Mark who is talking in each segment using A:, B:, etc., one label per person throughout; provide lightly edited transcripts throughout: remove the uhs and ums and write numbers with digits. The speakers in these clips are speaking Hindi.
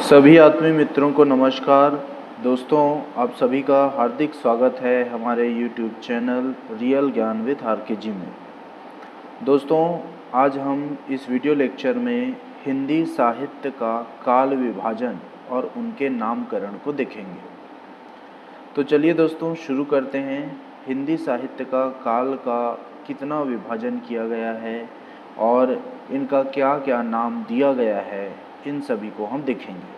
A: सभी आत्मीय मित्रों को नमस्कार। दोस्तों, आप सभी का हार्दिक स्वागत है हमारे YouTube चैनल रियल ज्ञान विद RKG में। दोस्तों, आज हम इस वीडियो लेक्चर में हिंदी साहित्य का काल विभाजन और उनके नामकरण को देखेंगे। तो चलिए दोस्तों शुरू करते हैं। हिंदी साहित्य का काल का कितना विभाजन किया गया है और इनका क्या क्या नाम दिया गया है, इन सभी को हम देखेंगे।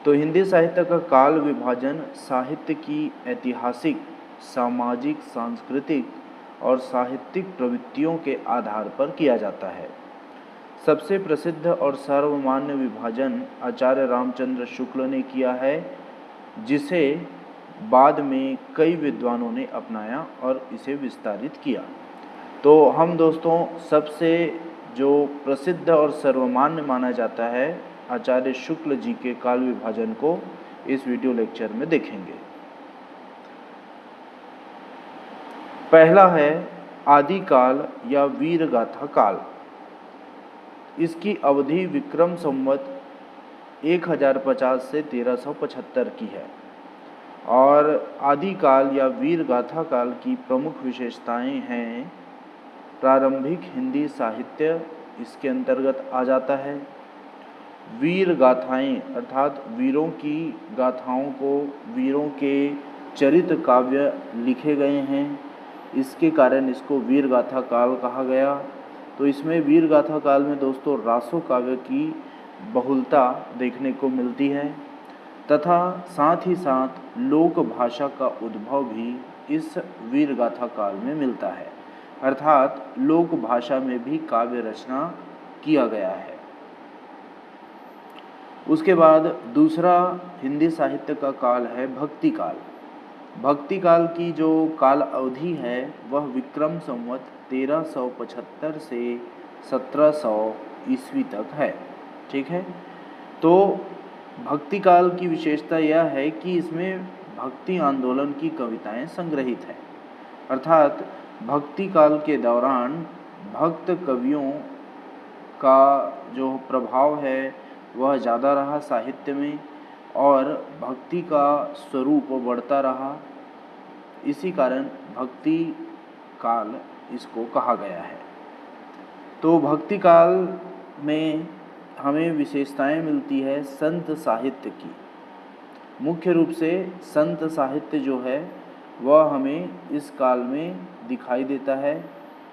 A: तो हिंदी साहित्य का काल विभाजन साहित्य की ऐतिहासिक, सामाजिक, सांस्कृतिक और साहित्यिक प्रवृत्तियों के आधार पर किया जाता है। सबसे प्रसिद्ध और सर्वमान्य विभाजन आचार्य रामचंद्र शुक्ल ने किया है, जिसे बाद में कई विद्वानों ने अपनाया और इसे विस्तारित किया। तो हम दोस्तों सबसे जो प्रसिद्ध और सर्वमान्य माना जाता है आचार्य शुक्ल जी के काल विभाजन को इस वीडियो लेक्चर में देखेंगे। पहला है आदि काल या वीर गाथा काल। इसकी अवधि विक्रम संवत 1050 से 1375 की है और आदि काल या वीर गाथा काल की प्रमुख विशेषताएं हैं। प्रारंभिक हिंदी साहित्य इसके अंतर्गत आ जाता है। वीर गाथाएं अर्थात वीरों की गाथाओं को, वीरों के चरित्र काव्य लिखे गए हैं, इसके कारण इसको वीर गाथा काल कहा गया। तो इसमें वीर गाथा काल में दोस्तों रासो काव्य की बहुलता देखने को मिलती है तथा साथ ही साथ लोक भाषा का उद्भव भी इस वीर गाथा काल में मिलता है, अर्थात लोक भाषा में भी काव्य रचना किया गया है। उसके बाद दूसरा हिंदी साहित्य का काल है भक्ति काल। भक्ति काल की जो काल अवधि है वह विक्रम संवत 1375 से 1700 ईस्वी तक है। ठीक है। तो भक्ति काल की विशेषता यह है कि इसमें भक्ति आंदोलन की कविताएं संग्रहित हैं, अर्थात भक्ति काल के दौरान भक्त कवियों का जो प्रभाव है वह ज़्यादा रहा साहित्य में और भक्ति का स्वरूप बढ़ता रहा। इसी कारण भक्ति काल इसको कहा गया है। तो भक्ति काल में हमें विशेषताएं मिलती है संत साहित्य की। मुख्य रूप से संत साहित्य जो है वह हमें इस काल में दिखाई देता है,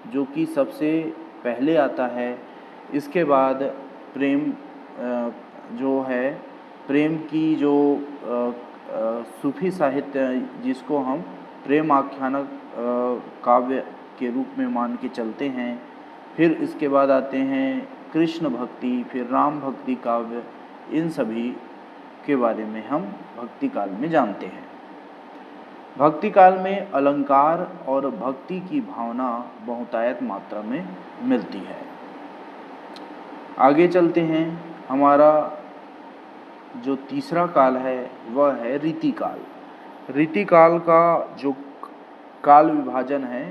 A: जो कि सबसे पहले आता है। इसके बाद प्रेम जो है, प्रेम की जो सूफी साहित्य जिसको हम प्रेम आख्यानक काव्य के रूप में मान के चलते हैं। फिर इसके बाद आते हैं कृष्ण भक्ति, फिर राम भक्ति काव्य। इन सभी के बारे में हम भक्ति काल में जानते हैं। भक्ति काल में अलंकार और भक्ति की भावना बहुतायत मात्रा में मिलती है। आगे चलते हैं। हमारा जो तीसरा काल है वह है रीति काल। रीति काल का जो काल विभाजन है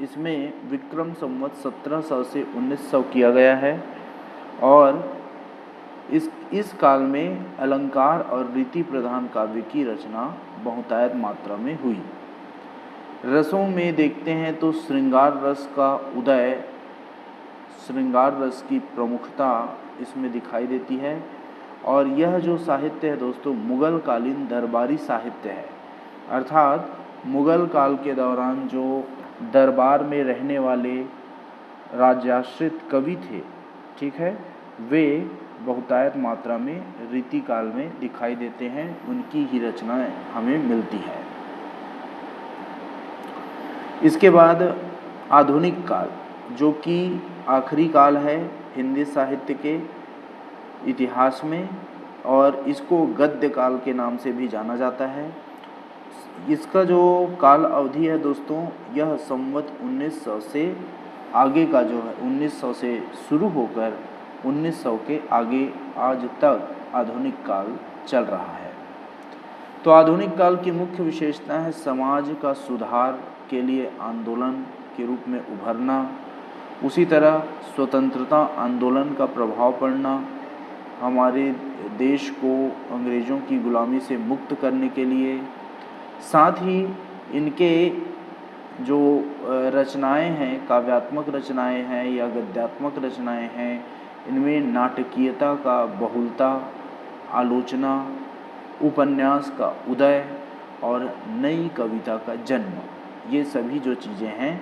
A: इसमें विक्रम संवत 1700 से 1900 किया गया है और इस काल में अलंकार और रीति प्रधान काव्य की रचना बहुतायत मात्रा में हुई। रसों में देखते हैं तो श्रृंगार रस का उदय, श्रृंगार रस की प्रमुखता इसमें दिखाई देती है। और यह जो साहित्य है दोस्तों मुगल कालीन दरबारी साहित्य है, अर्थात मुगल काल के दौरान जो दरबार में रहने वाले राज्याश्रित कवि थे, ठीक है, वे बहुतायत मात्रा में रीति काल में दिखाई देते हैं। उनकी ही रचनाएं हमें मिलती है। इसके बाद आधुनिक काल, जो कि आखिरी काल है हिंदी साहित्य के इतिहास में और इसको गद्य काल के नाम से भी जाना जाता है। इसका जो काल अवधि है दोस्तों यह संवत 1900 से आगे का जो है 1900 से शुरू होकर 1900 के आगे आज तक आधुनिक काल चल रहा है। तो आधुनिक काल की मुख्य विशेषता है समाज का सुधार के लिए आंदोलन के रूप में उभरना, उसी तरह स्वतंत्रता आंदोलन का प्रभाव पड़ना, हमारे देश को अंग्रेज़ों की गुलामी से मुक्त करने के लिए। साथ ही इनके जो रचनाएं हैं, काव्यात्मक रचनाएं हैं या गद्यात्मक रचनाएं हैं, इनमें नाटकीयता का बहुलता, आलोचना, उपन्यास का उदय और नई कविता का जन्म, ये सभी जो चीज़ें हैं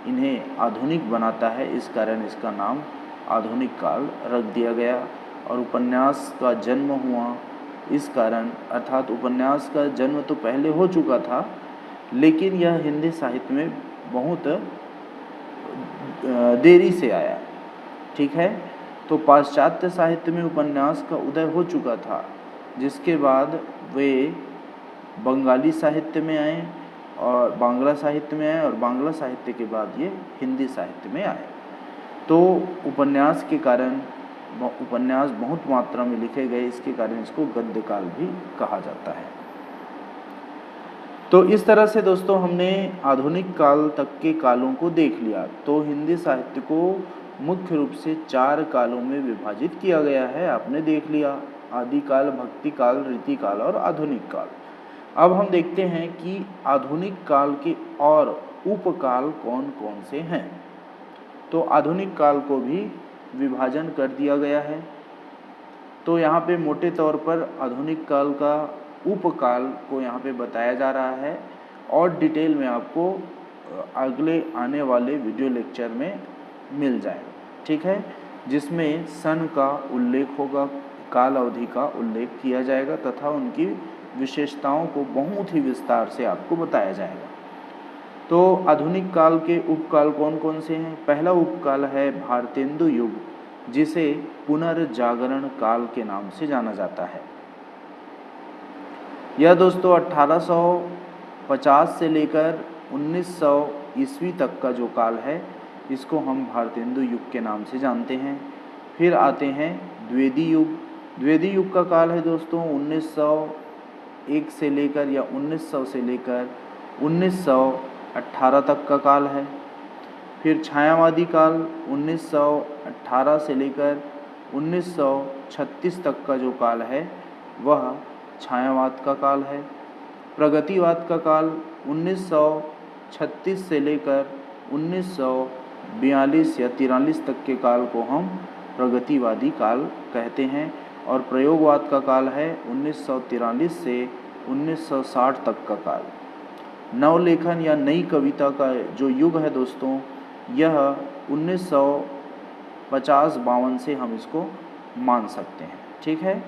A: इन्हें आधुनिक बनाता है। इस कारण इसका नाम आधुनिक काल रख दिया गया। और उपन्यास का जन्म हुआ इस कारण, अर्थात उपन्यास का जन्म तो पहले हो चुका था, लेकिन यह हिंदी साहित्य में बहुत देरी से आया। ठीक है, तो पाश्चात्य साहित्य में उपन्यास का उदय हो चुका था, जिसके बाद वे बंगाली साहित्य में आए और बांग्ला साहित्य में आए, और बांग्ला साहित्य के बाद ये हिंदी साहित्य में आए। तो उपन्यास के कारण उपन्यास बहुत मात्रा में लिखे गए, इसके कारण इसको गद्य काल भी कहा जाता है। तो इस तरह से दोस्तों हमने आधुनिक काल तक के कालों को देख लिया। तो हिंदी साहित्य को मुख्य रूप से 4 कालों में विभाजित किया गया है, आपने देख लिया, आदिकाल, भक्ति काल, रीति काल और आधुनिक काल। अब हम देखते हैं कि आधुनिक काल के और उपकाल कौन कौन से हैं। तो आधुनिक काल को भी विभाजन कर दिया गया है। तो यहाँ पे मोटे तौर पर आधुनिक काल का उपकाल को यहाँ पे बताया जा रहा है, और डिटेल में आपको अगले आने वाले वीडियो लेक्चर में मिल जाएगा। ठीक है, जिसमें सन का उल्लेख होगा, काल अवधि का उल्लेख किया जाएगा तथा उनकी विशेषताओं को बहुत ही विस्तार से आपको बताया जाएगा। तो आधुनिक काल के उपकाल कौन कौन से हैं। पहला उपकाल है भारतेंदु युग, जिसे पुनर्जागरण काल के नाम से जाना जाता है। यह दोस्तों 1850 से लेकर 1900 ईस्वी तक का जो काल है, इसको हम भारतेंदु युग के नाम से जानते हैं। फिर आते हैं द्विवेदी युग। द्विवेदी युग का काल है दोस्तों 1901 से लेकर या 1900 से लेकर 1918 तक का काल है। फिर छायावादी काल 1918 से लेकर 1936 तक का जो काल है वह छायावाद का काल है। प्रगतिवाद का काल 1936 से लेकर 1942 या 43 तक के काल को हम प्रगतिवादी काल कहते हैं। और प्रयोगवाद का काल है 1943 से 1960 तक का काल। नवलेखन या नई कविता का जो युग है दोस्तों, यह 1950-52 से हम इसको मान सकते हैं। ठीक है,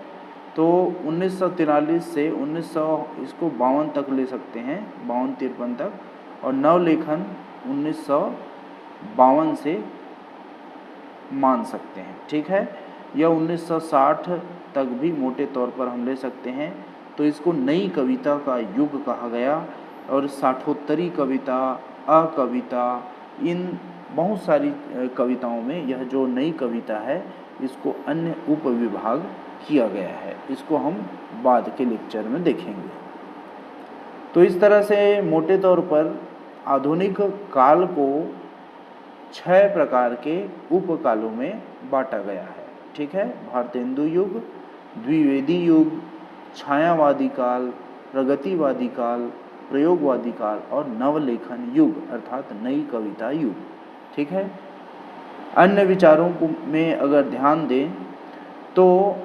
A: तो 1943 से 1900 इसको 52 तक ले सकते हैं, 52-53 तक, और नवलेखन 1952 से मान सकते हैं। ठीक है, यह 1960 तक भी मोटे तौर पर हम ले सकते हैं। तो इसको नई कविता का युग कहा गया। और साठोत्तरी कविता, अकविता, इन बहुत सारी कविताओं में यह जो नई कविता है इसको अन्य उपविभाग किया गया है। इसको हम बाद के लेक्चर में देखेंगे। तो इस तरह से मोटे तौर पर आधुनिक काल को 6 प्रकार के उपकालों में बांटा गया है। ठीक है, भारतेंदु युग, द्विवेदी युग, छायावादी काल, प्रगतिवादी काल, प्रयोगवादी काल और नवलेखन युग अर्थात नई कविता युग। ठीक है, अन्य विचारों को में अगर ध्यान दें तो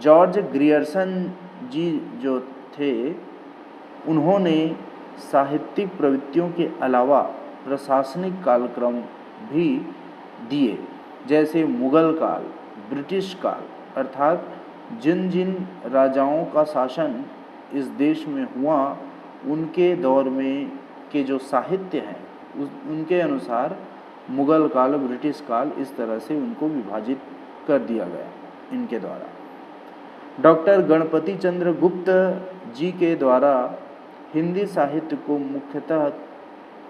A: जॉर्ज ग्रियर्सन जी जो थे, उन्होंने साहित्यिक प्रवृत्तियों के अलावा प्रशासनिक कालक्रम भी दिए, जैसे मुगल काल, ब्रिटिश काल, अर्थात जिन जिन राजाओं का शासन इस देश में हुआ उनके दौर में के जो साहित्य हैं उनके अनुसार मुगल काल, ब्रिटिश काल, इस तरह से उनको विभाजित कर दिया गया इनके द्वारा। डॉक्टर गणपति चंद्र गुप्त जी के द्वारा हिंदी साहित्य को मुख्यतः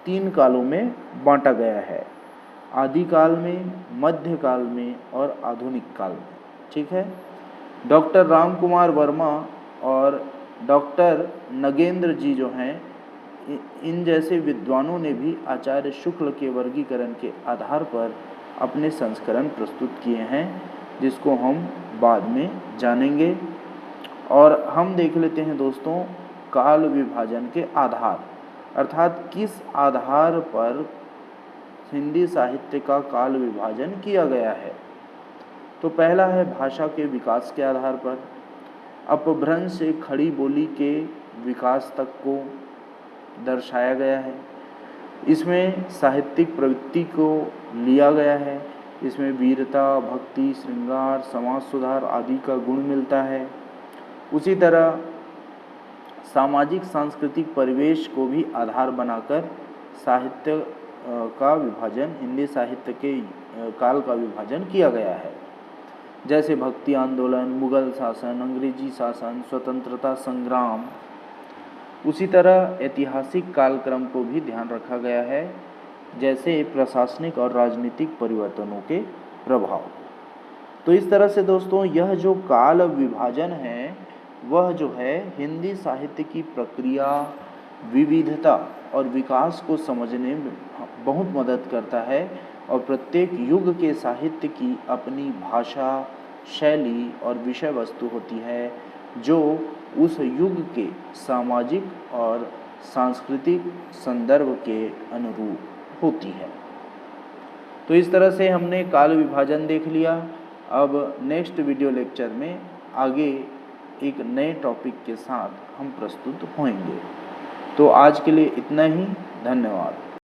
A: 3 कालों में बांटा गया है, आदिकाल में, मध्यकाल में और आधुनिक काल में। ठीक है, डॉक्टर राम कुमार वर्मा और डॉक्टर नगेंद्र जी जो हैं, इन जैसे विद्वानों ने भी आचार्य शुक्ल के वर्गीकरण के आधार पर अपने संस्करण प्रस्तुत किए हैं। जिसको हम बाद में जानेंगे। और हम देख लेते हैं दोस्तों काल विभाजन के आधार, अर्थात किस आधार पर हिंदी साहित्य का काल विभाजन किया गया है। तो पहला है भाषा के विकास के आधार पर, अपभ्रंश से खड़ी बोली के विकास तक को दर्शाया गया है। इसमें साहित्यिक प्रवृत्ति को लिया गया है, इसमें वीरता, भक्ति, श्रृंगार, समाज सुधार आदि का गुण मिलता है। उसी तरह सामाजिक सांस्कृतिक परिवेश को भी आधार बनाकर साहित्य का विभाजन, हिंदी साहित्य के काल का विभाजन किया गया है। जैसे भक्ति आंदोलन, मुगल शासन, अंग्रेजी शासन, स्वतंत्रता संग्राम। उसी तरह ऐतिहासिक कालक्रम को भी ध्यान रखा गया है, जैसे प्रशासनिक और राजनीतिक परिवर्तनों के प्रभाव। तो इस तरह से दोस्तों यह जो काल विभाजन है वह जो है हिंदी साहित्य की प्रक्रिया, विविधता और विकास को समझने में बहुत मदद करता है। और प्रत्येक युग के साहित्य की अपनी भाषा, शैली और विषय वस्तु होती है जो उस युग के सामाजिक और सांस्कृतिक संदर्भ के अनुरूप होती है। तो इस तरह से हमने काल विभाजन देख लिया। अब नेक्स्ट वीडियो लेक्चर में आगे एक नए टॉपिक के साथ हम प्रस्तुत होंगे। तो आज के लिए इतना ही, धन्यवाद।